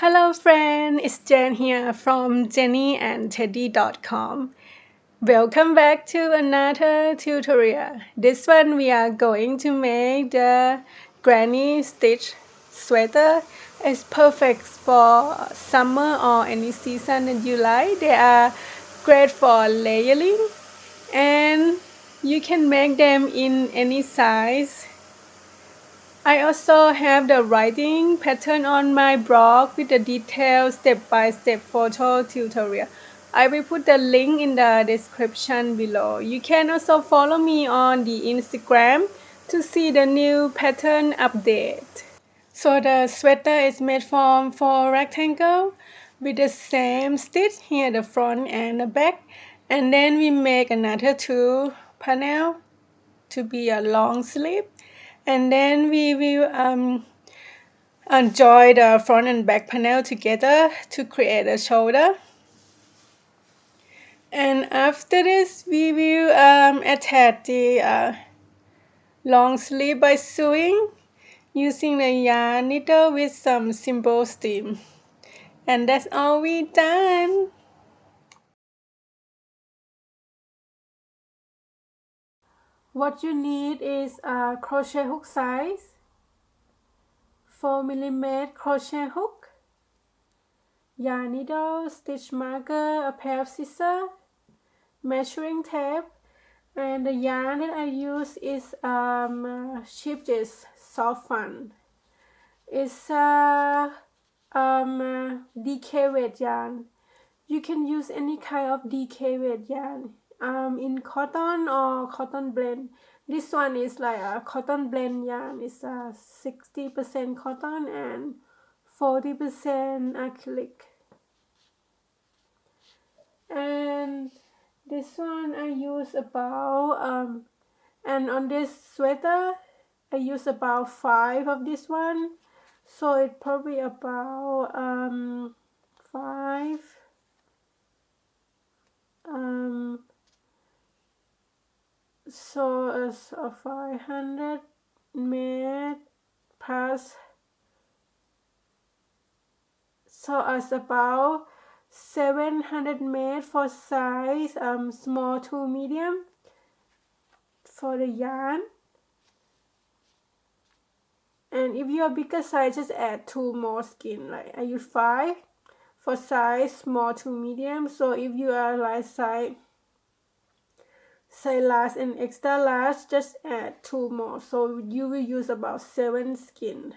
Hello friend, it's Jen here from Jennyandteddy.com. Welcome back to another tutorial. This one we are going to make the granny stitch sweater. It's perfect for summer or any season that you like. They are great for layering and you can make them in any size. I also have the writing pattern on my blog with the detailed step-by-step photo tutorial. I will put the link in the description below. You can also follow me on the Instagram to see the new pattern update. So the sweater is made from 4 rectangles with the same stitch here, the front and the back. And then we make another 2 panel to be a long sleeve. And then we will join the front and back panel together to create a shoulder. And after this, we will attach the long sleeve by sewing using the yarn needle with some simple seam. And that's all we done. What you need is a crochet hook size, 4mm crochet hook, yarn needle, stitch marker, a pair of scissors, measuring tape, and the yarn that I use is Scheepjes softfun. It's DK weight yarn. You can use any kind of DK weight yarn in cotton or cotton blend. This one is like a cotton blend yarn. It's 60% cotton and 40% acrylic. And this one I use about and on this sweater I use about 5 of this one, so it's probably about 5 so it's a 500 made plus, so it's about 700 made for size small to medium for the yarn. And if you are bigger size, just add 2 more skein. Like I use 5 for size small to medium. So if you are like size large and extra large, just add 2 more. So you will use about 7 skein.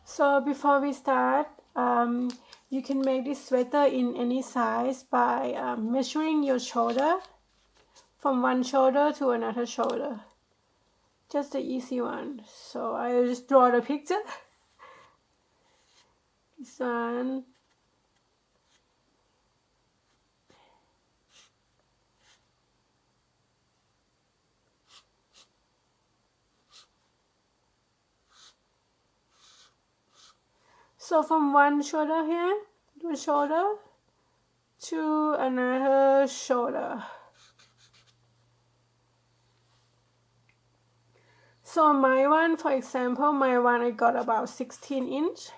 So before we start, you can make this sweater in any size by measuring your shoulder from one shoulder to another shoulder. Just the easy one. So I just draw the picture. This one. So from one shoulder here, to shoulder, to another shoulder. So my one, for example, I got about 16 inch.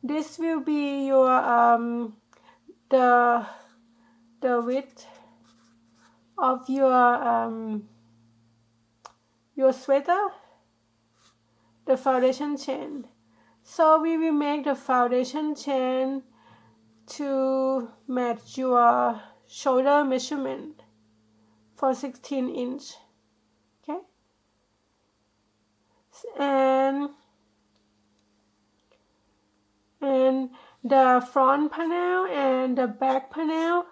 This will be your the width of your sweater, the foundation chain. So we will make the foundation chain to match your shoulder measurement for 16 inch. Okay, and the front panel and the back panel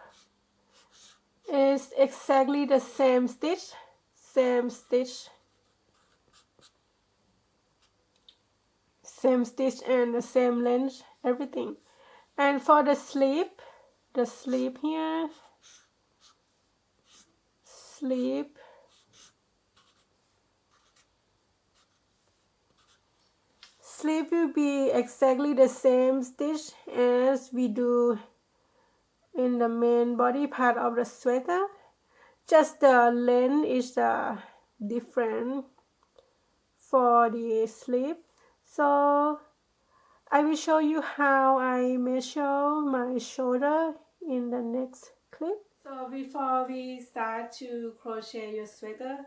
is exactly the same stitch, same and the same length, everything. And for the sleeve here, sleeve will be exactly the same stitch as we do in the main body part of the sweater. Just the length is different for the sleeve. So I will show you how I measure my shoulder in the next clip. So before we start to crochet your sweater,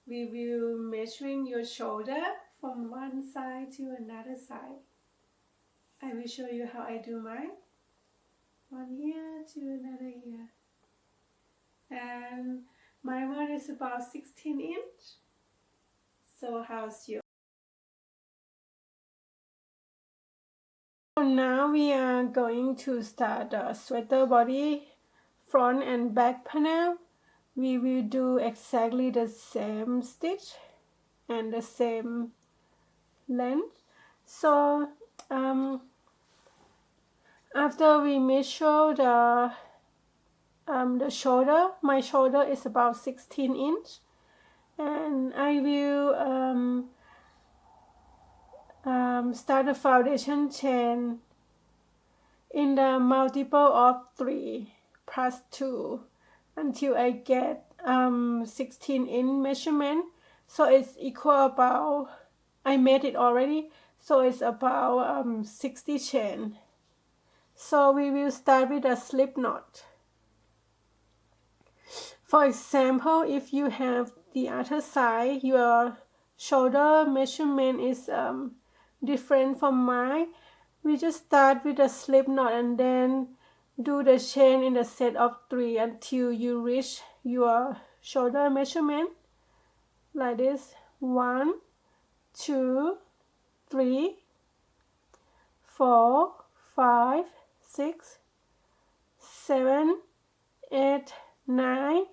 we will measuring your shoulder from one side to another side. I will show you how I do mine. One here to another here. And my one is about 16 inch. So how's yours? So now we are going to start the sweater body, front and back panel. We will do exactly the same stitch and the same length. So after we measure the shoulder, my shoulder is about 16 inch, and I will start the foundation chain in the multiple of 3 plus 2 until I get 16 inch measurement. So it's equal about, I made it already, so it's about 60 chain. So we will start with a slip knot. For example, if you have the other side, your shoulder measurement is different from mine, we just start with a slip knot and then do the chain in the set of 3 until you reach your shoulder measurement, like this. 1, 2, 3, 4, 5, 6, 7, 8, 9,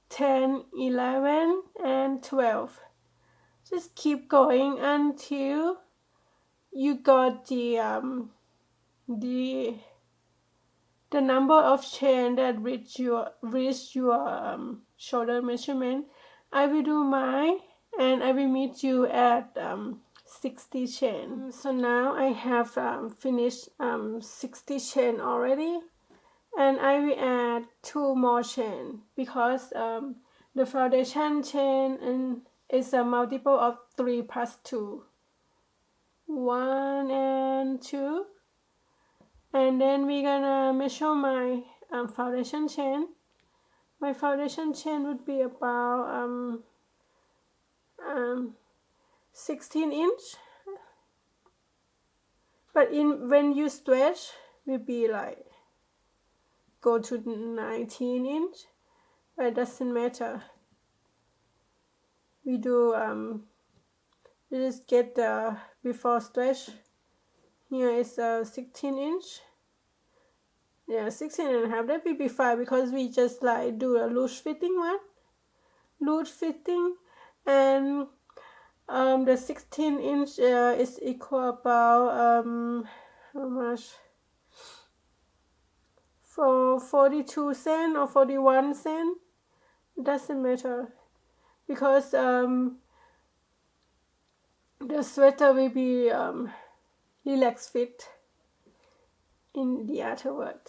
10, 11, and 12. Just keep going until you got the number of chain that reach your shoulder measurement. I will do mine and I will meet you at 60 chain. So now I have finished 60 chain already, and I will add 2 more chain because the foundation chain is a multiple of 3 plus 2. 1 and 2, and then we're gonna measure my foundation chain. My foundation chain would be about 16 inch, but when you stretch will be like go to 19 inch, but it doesn't matter. We do you just get the before stretch. Here is 16 inch. Yeah, 16 and a half. That will be fine because we just like do a loose fitting one. Loose fitting, and the 16 inch is equal about how much? For 42 cents or 41 cents. Doesn't matter because the sweater will be relaxed fit in the other word.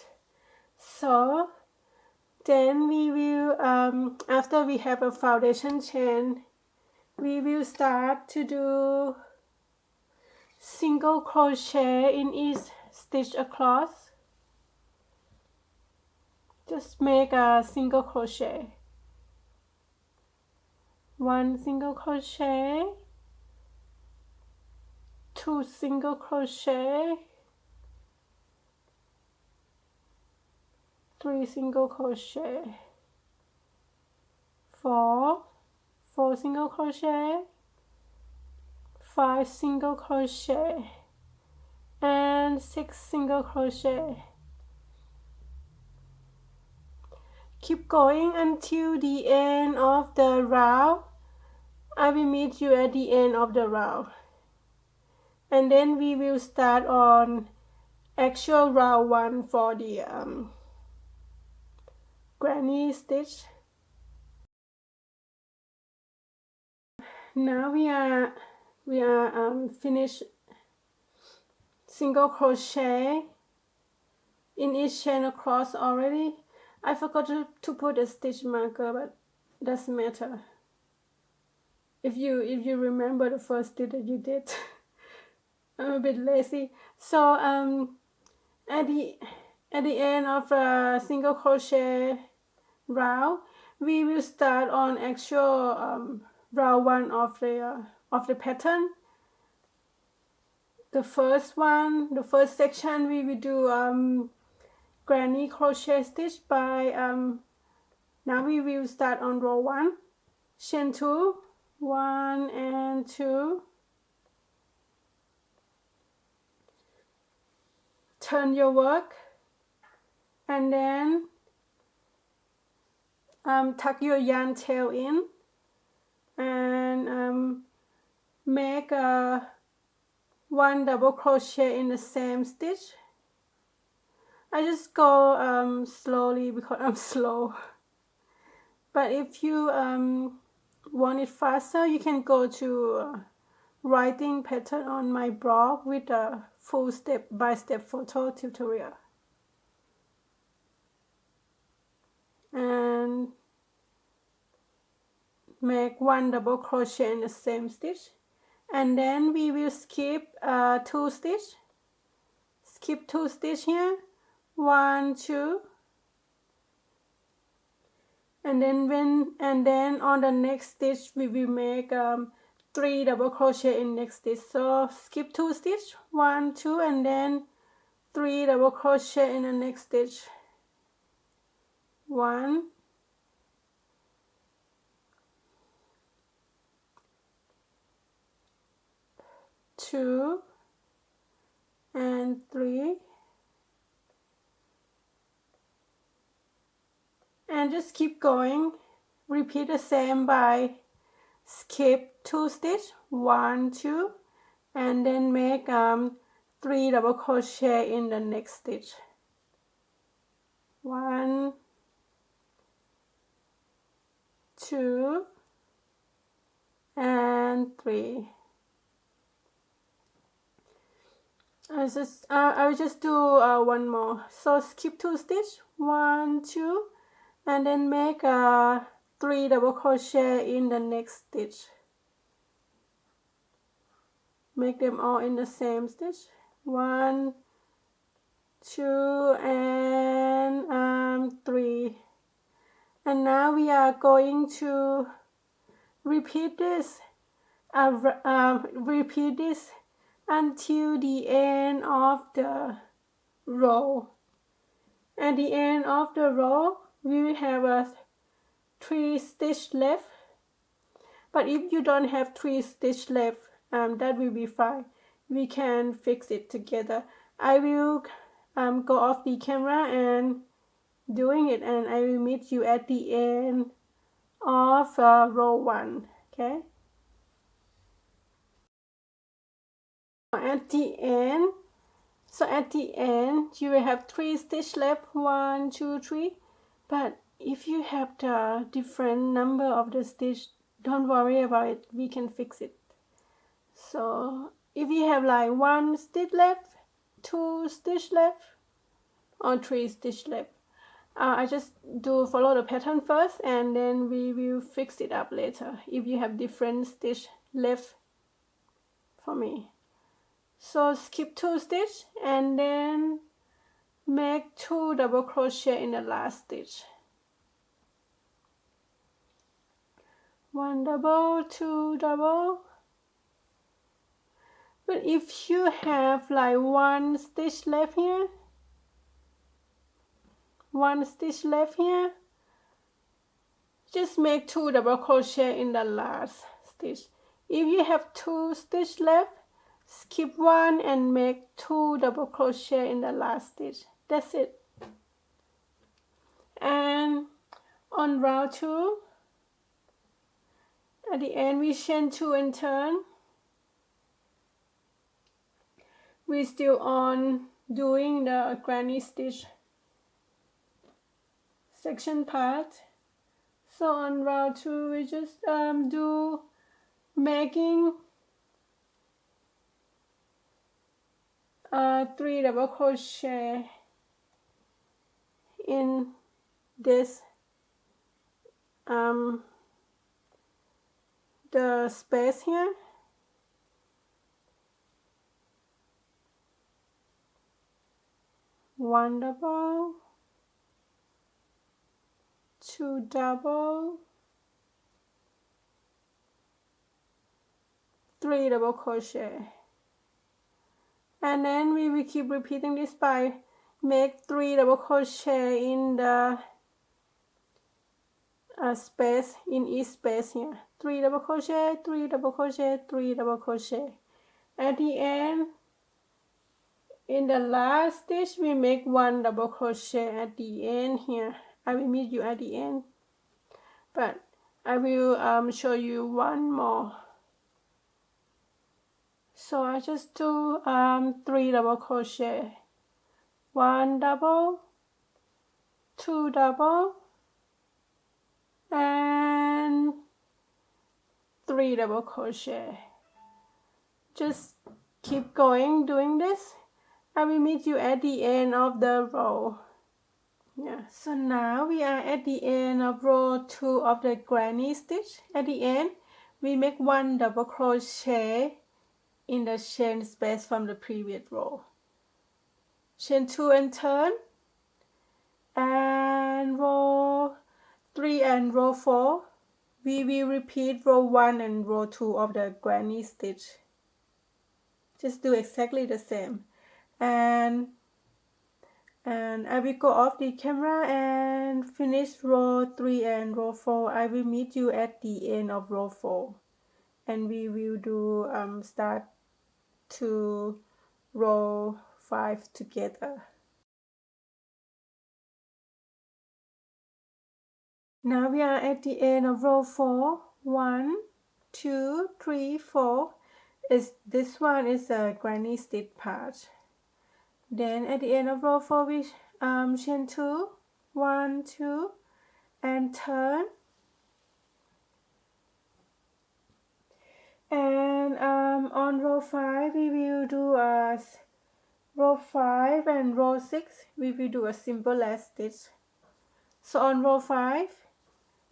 So then we will after we have a foundation chain, we will start to do single crochet in each stitch across. Just make a single crochet. 1 single crochet, 2 single crochet, 3 single crochet, 4 single crochet, 5 single crochet, and 6 single crochet. Keep going until the end of the round. I will meet you at the end of the round, and then we will start on actual round 1 for the granny stitch. Now we are finished single crochet in each chain across already. I forgot to put a stitch marker, but doesn't matter. if you remember the first stitch that you did. I'm a bit lazy. So at the end of a single crochet round, we will start on actual round 1 of the pattern. The first section, we will do granny crochet stitch by now we will start on row 1, chain 2, 1 and 2, turn your work, and then tuck your yarn tail in and make 1 double crochet in the same stitch. I just go slowly because I'm slow, but if you want it faster, you can go to writing pattern on my blog with a full step-by-step photo tutorial. And make 1 double crochet in the same stitch, and then we will skip 2 stitch. Skip 2 stitch here, 1, 2, and then on the next stitch we will make 3 double crochet in next stitch. So skip 2 stitch, 1, 2, and then 3 double crochet in the next stitch. 1, 2, and 3, and just keep going. Repeat the same by skip 2 stitch, 1, 2, and then make 3 double crochet in the next stitch. 1, 2, and 3. I will just do one more. So skip 2 stitch, 1, 2, and then make 3 double crochet in the next stitch. Make them all in the same stitch. 1, 2, and 3. And now we are going to repeat this. Repeat this until the end of the row. At the end of the row, we will have a 3 stitch left. But if you don't have 3 stitch left, that will be fine. We can fix it together. I will go off the camera and doing it, and I will meet you at the end of row 1. Okay. At the end, you will have 3 stitch left, 1, 2, 3. But if you have the different number of the stitch, don't worry about it. We can fix it. So if you have like 1 stitch left, 2 stitch left, or 3 stitch left, I just follow the pattern first, and then we will fix it up later if you have different stitch left for me. So skip 2 stitch and then make 2 double crochet in the last stitch. 1 double, 2 double. But if you have like 1 stitch left here, 1 stitch left here, just make 2 double crochet in the last stitch. If you have 2 stitch left, skip 1 and make 2 double crochet in the last stitch. That's it. And on round 2, at the end we chain 2 and turn. We're still on doing the granny stitch section part. So on round 2 we just do making 3 double crochet in this the space here. One double, two double, three double crochet, and then we will keep repeating this by make 3 double crochet in the space, in each space here. 3 double crochet, 3 double crochet, 3 double crochet. At the end, in the last stitch, we make 1 double crochet at the end here. I will meet you at the end, but I will show you one more. So I just do 3 double crochet, 1 double, 2 double, and 3 double crochet. Just keep going doing this. I will meet you at the end of the row. Yeah, so now we are at the end of row 2 of the granny stitch. At the end, we make 1 double crochet in the chain space from the previous row. Chain 2 and turn, and row 3 and row 4, we will repeat row 1 and row 2 of the granny stitch. Just do exactly the same. And I will go off the camera and finish row 3 and row 4. I will meet you at the end of row 4, and we will do start to row 5 together. Now we are at the end of row 4. 1, 2, 3, 4. This one is a granny stitch part. Then at the end of row 4, we chain 2, 1, 2, and turn. And on row 5, we will do row 5 and row 6, we will do a simple last stitch. So on row 5,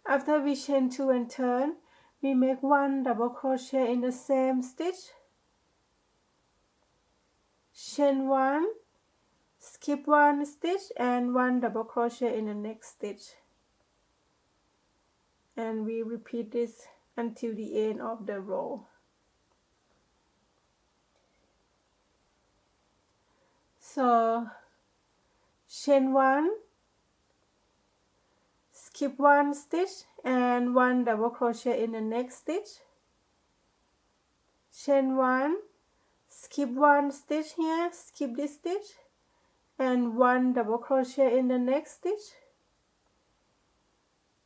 after we chain 2 and turn, we make 1 double crochet in the same stitch, chain 1, skip 1 stitch, and 1 double crochet in the next stitch. And we repeat this until the end of the row. So chain 1, skip 1 stitch, and 1 double crochet in the next stitch, chain 1, skip 1 stitch here, skip this stitch, and 1 double crochet in the next stitch.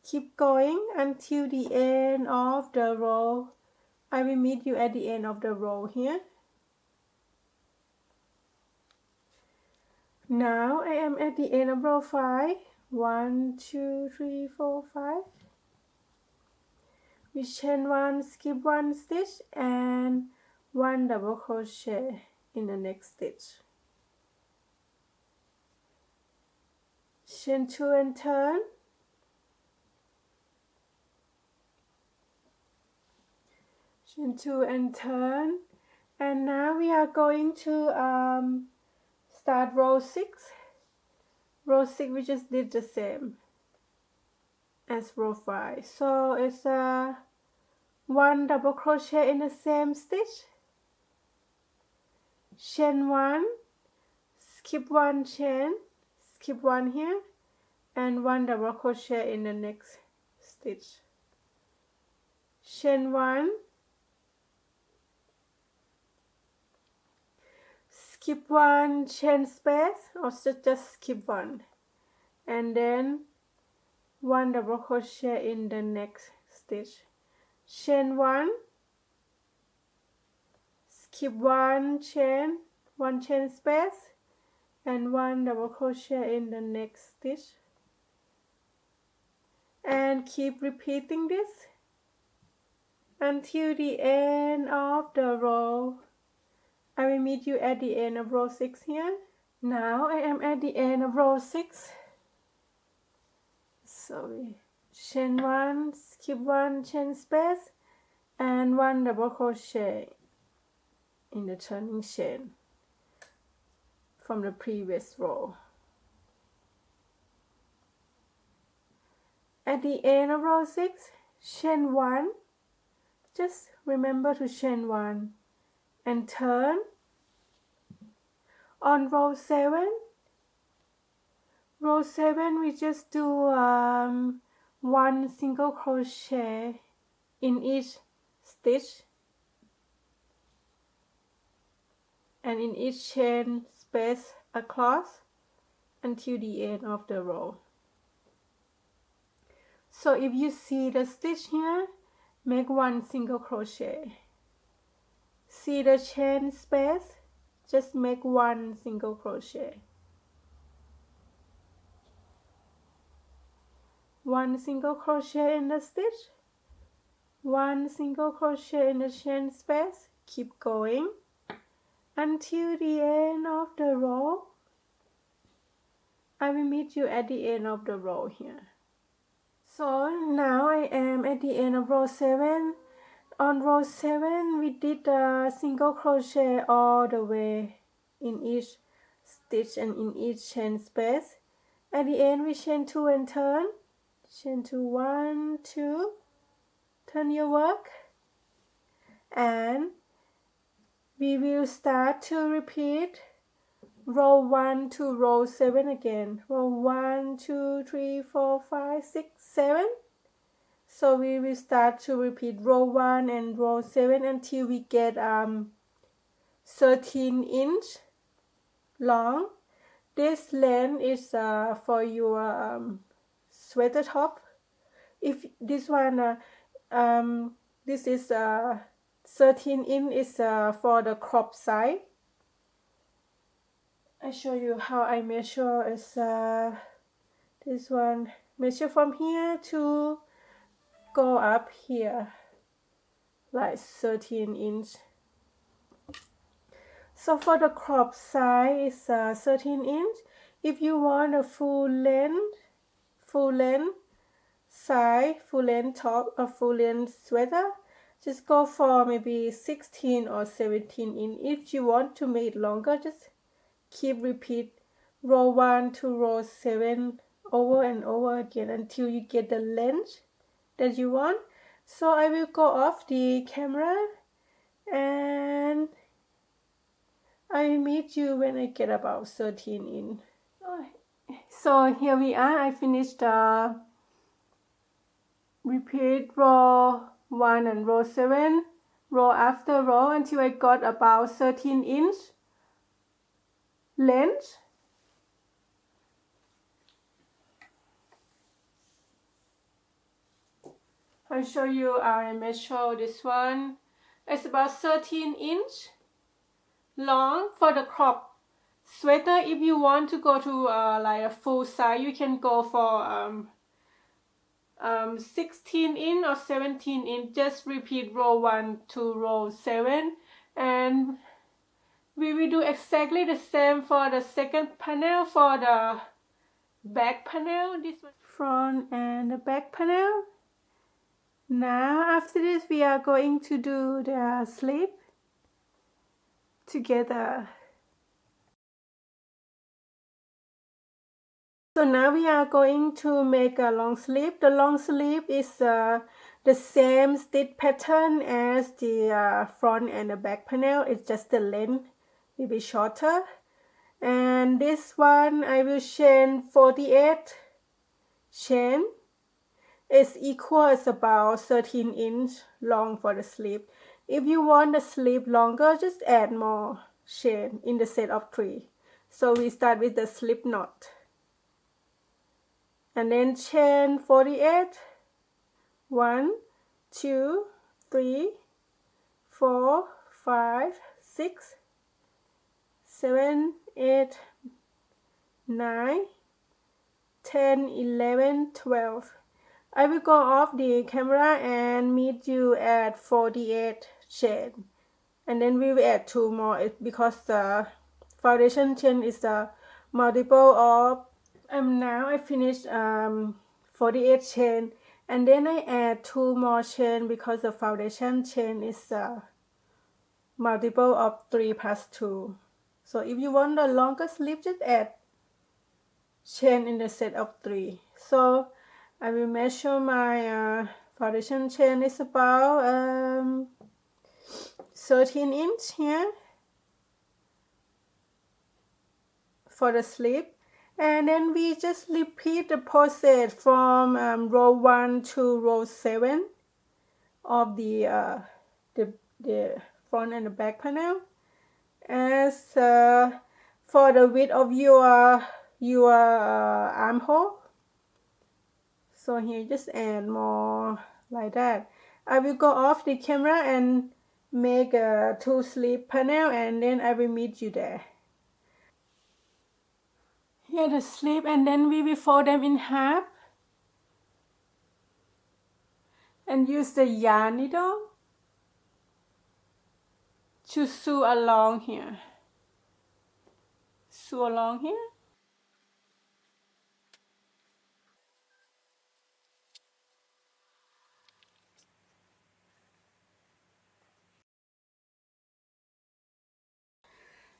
Keep going until the end of the row. I will meet you at the end of the row here. Now I am at the end of row 5. 1, 2, 3, 4, 5. We chain 1, skip 1 stitch, and 1 double crochet in the next stitch. Chain 2 and turn. Chain 2 and turn. And now we are going to start row 6. Row 6 we just did the same as row 5. So it's 1 double crochet in the same stitch, chain 1, skip 1 chain, skip 1 here, and 1 double crochet in the next stitch, chain 1, skip 1 chain space, or just skip 1, and then 1 double crochet in the next stitch, chain 1, skip 1 chain, 1 chain space, and 1 double crochet in the next stitch, and keep repeating this until the end of the row. I will meet you at the end of row 6 here. Now I am at the end of row 6. So we chain 1, skip 1 chain space, and 1 double crochet in the turning chain from the previous row. At the end of row 6, chain 1, just remember to chain 1 and turn. On row 7, we just do 1 single crochet in each stitch and in each chain space across until the end of the row. So if you see the stitch here, make 1 single crochet. See the chain space, just make 1 single crochet. 1 single crochet in the stitch, 1 single crochet in the chain space. Keep going until the end of the row. I will meet you at the end of the row here. So now I am at the end of row 7. On row 7 we did a single crochet all the way in each stitch and in each chain space. At the end we chain 2 and turn. Chain 2, 1, 2, turn your work, and we will start to repeat row 1 to row 7 again. Row 1, 2, 3, 4, 5, 6, 7. So we will start to repeat row 1 and row 7 until we get 13-inch long. This length is for your sweater top. If this one, this is 13-inch is for the crop side. I show you how I measure. Is this one, measure from here to go up here, like 13-inch. So for the crop side is 13-inch. If you want a full length side, full length top or full length sweater, just go for maybe 16 or 17-inch. If you want to make it longer, just keep repeat row 1 to row 7 over and over again until you get the length that you want. So I will go off the camera and I will meet you when I get about 13-inch. So here we are. I finished repeat row 1 and row 7, row after row until I got about 13-inch length. I'll show you. I measure this one. It's about 13-inch long for the crop sweater. If you want to go to like a full size, you can go for 16-inch or 17-inch. Just repeat row 1 to row 7, and we will do exactly the same for the second panel. For the back panel, this one, front and the back panel. Now after this we are going to do the sleeve together. So now we are going to make a long sleeve. The long sleeve is the same stitch pattern as the front and the back panel. It's just the length will be shorter. And this one I will chain 48 chain. It's equal, it's about 13-inch long for the sleeve. If you want the sleeve longer, just add more chain in the set of 3. So we start with the slip knot. And then chain 48, 1, 2, 3, 4, 5, 6, 7, 8, 9, 10, 11, 12. I will go off the camera and meet you at 48 chain, and then we will add 2 more because the foundation chain is a multiple of. Now I finished 48 chain, And then I add 2 more chain because the foundation chain is multiple of 3 plus 2. So if you want the longer sleeve, just add chain in the set of 3. So I will measure my foundation chain is about 13 inch here for the sleeve. And then we just repeat the process from row 1 to row 7 of the front and the back panel. As for the width of your armhole, so here just add more like that. I will go off the camera and make a 2 sleeve panel, and then I will meet you there. Here the sleeve, and then we will fold them in half and use the yarn needle to sew along here. Sew along here.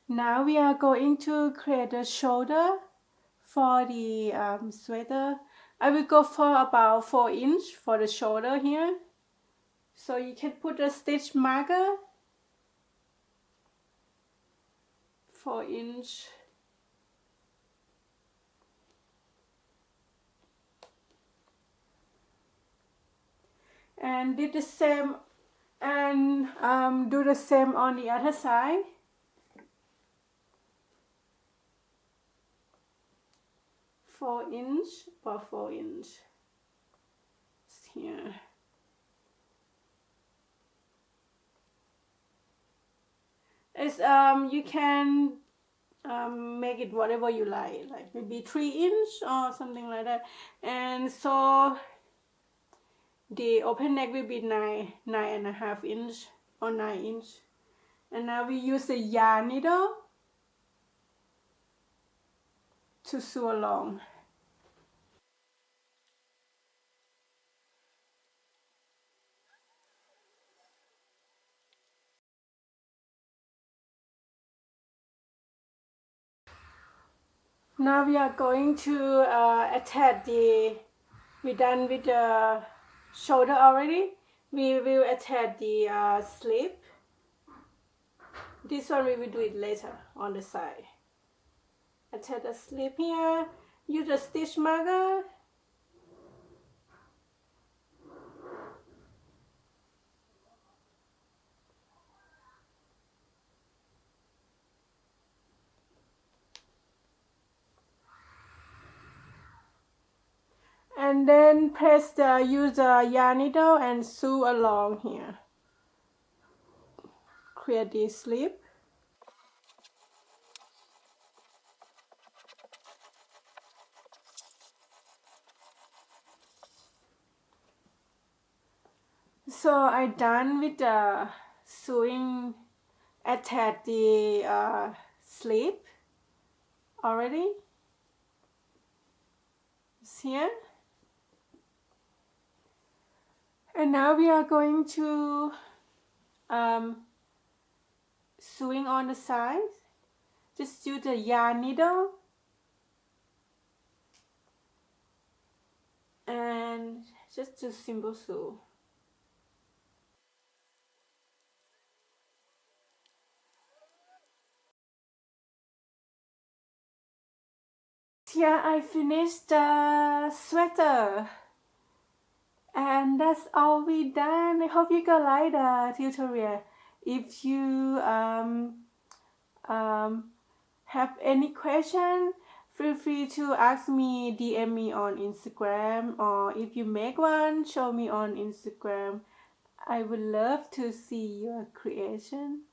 Now we are going to create a shoulder for the sweater. I will go for about 4 inch for the shoulder here. So you can put a stitch marker, 4 inch. And did the same, and do the same on the other side. Four inch here. It's you can make it whatever you like maybe 3 inch or something like that. And so the open neck will be 9.5 inch or 9 inch. And now we use the yarn needle to sew along. Now we are going to attach we're done with the shoulder already. We will attach the sleeve. This one we will do it later on the side. Attach the sleeve here. Use a stitch marker. And then use the yarn needle and sew along here. Create this sleeve. So I done with the sewing, attach the sleeve already. It's here. And now we are going to sewing on the side. Just use the yarn needle and just do simple sew. Here I finished the sweater. And that's all we done. I hope you guys like the tutorial. If you have any question, feel free to ask me, DM me on Instagram, or if you make one, show me on Instagram. I would love to see your creation.